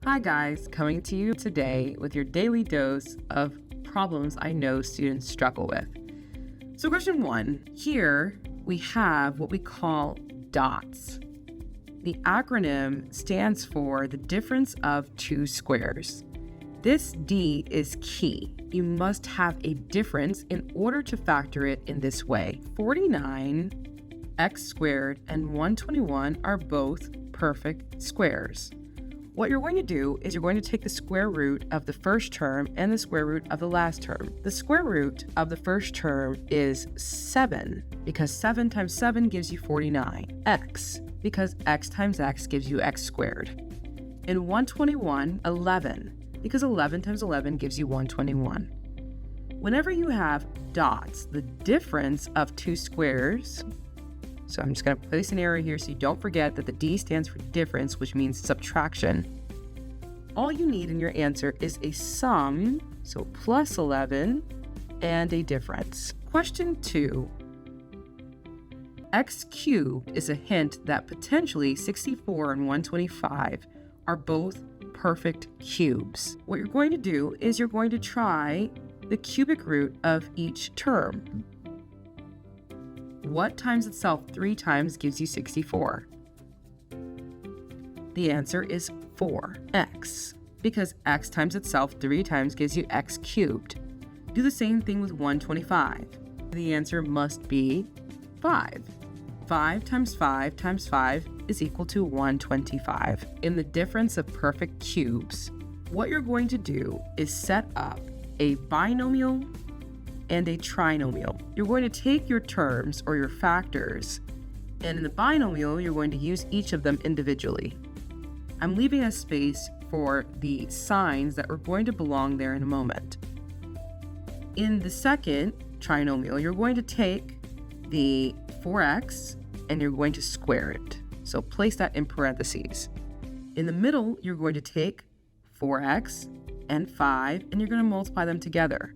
Hi guys, coming to you today with your daily dose of problems I know students struggle with. So question 1, here we have what we call dots. The acronym stands for the difference of two squares. This D is key. You must have a difference in order to factor it in this way. 49, x squared, and 121 are both perfect squares. What you're going to do is you're going to take the square root of the first term and the square root of the last term. The square root of the first term is 7, because 7 times 7 gives you 49. X, because x times x gives you x squared. In 121, 11, because 11 times 11 gives you 121. Whenever you have dots, the difference of two squares, so I'm just going to place an arrow here so you don't forget that the D stands for difference, which means subtraction. All you need in your answer is a sum, so plus 11, and a difference. Question 2. X cubed is a hint that potentially 64 and 125 are both perfect cubes. What you're going to do is you're going to try the cubic root of each term. What times itself 3 times gives you 64? The answer is 4x, because x times itself 3 times gives you x cubed. Do the same thing with 125. The answer must be 5. 5 times 5 times 5 is equal to 125. In the difference of perfect cubes, what you're going to do is set up a binomial and a trinomial. You're going to take your terms or your factors, and in the binomial, you're going to use each of them individually. I'm leaving a space for the signs that are going to belong there in a moment. In the second trinomial, you're going to take the 4x and you're going to square it. So place that in parentheses. In the middle, you're going to take 4x and 5 and you're going to multiply them together.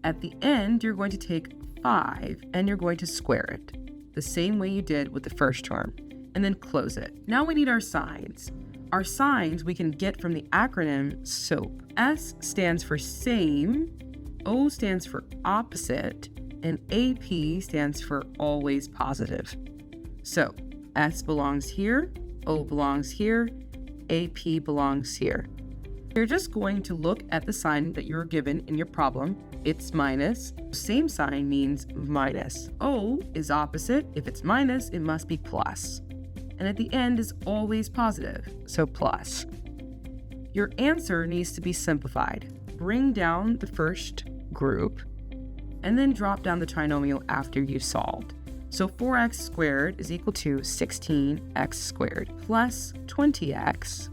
At the end, you're going to take 5 and you're going to square it, the same way you did with the first term, and then close it. Now we need our signs. Our signs we can get from the acronym SOAP. S stands for same, O stands for opposite, and AP stands for always positive. So S belongs here, O belongs here, AP belongs here. You're just going to look at the sign that you're given in your problem. It's minus. Same sign means minus. O is opposite. If it's minus, it must be plus. And at the end is always positive, so plus. Your answer needs to be simplified. Bring down the first group and then drop down the trinomial after you've solved. So 4x squared is equal to 16x squared plus 20x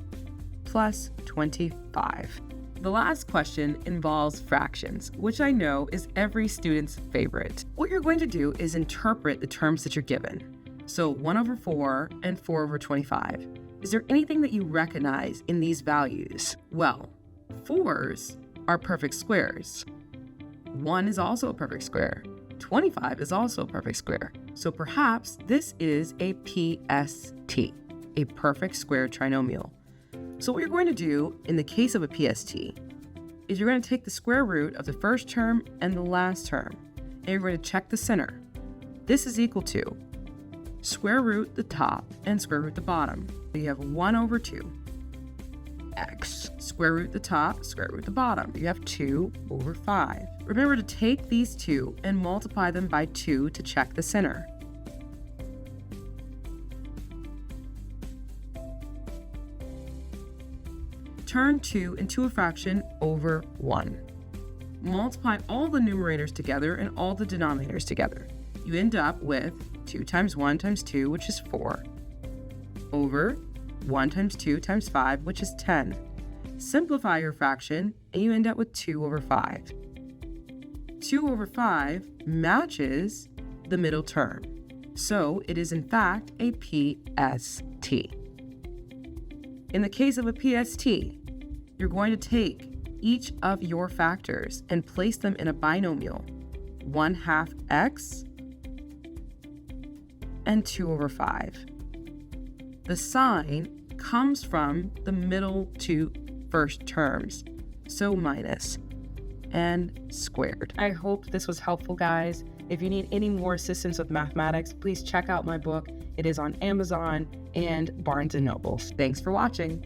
plus 25. The last question involves fractions, which I know is every student's favorite. What you're going to do is interpret the terms that you're given. So 1 over 4 and 4 over 25. Is there anything that you recognize in these values? Well, 4s are perfect squares. 1 is also a perfect square. 25 is also a perfect square. So perhaps this is a PST, a perfect square trinomial. So what you're going to do in the case of a PST is you're going to take the square root of the first term and the last term, and you're going to check the center. This is equal to square root the top and square root the bottom. You have 1 over 2. X, square root the top, square root the bottom. You have 2 over 5. Remember to take these two and multiply them by 2 to check the center. Turn 2 into a fraction over 1. Multiply all the numerators together and all the denominators together. You end up with 2 times 1 times 2, which is 4, over 1 times 2 times 5, which is 10. Simplify your fraction, and you end up with 2 over 5. 2 over 5 matches the middle term, so it is in fact a PST. In the case of a PST, you're going to take each of your factors and place them in a binomial, 1/2 x and 2 over 5. The sign comes from the middle two first terms. So minus and squared. I hope this was helpful, guys. If you need any more assistance with mathematics, please check out my book. It is on Amazon and Barnes & Noble. Thanks for watching.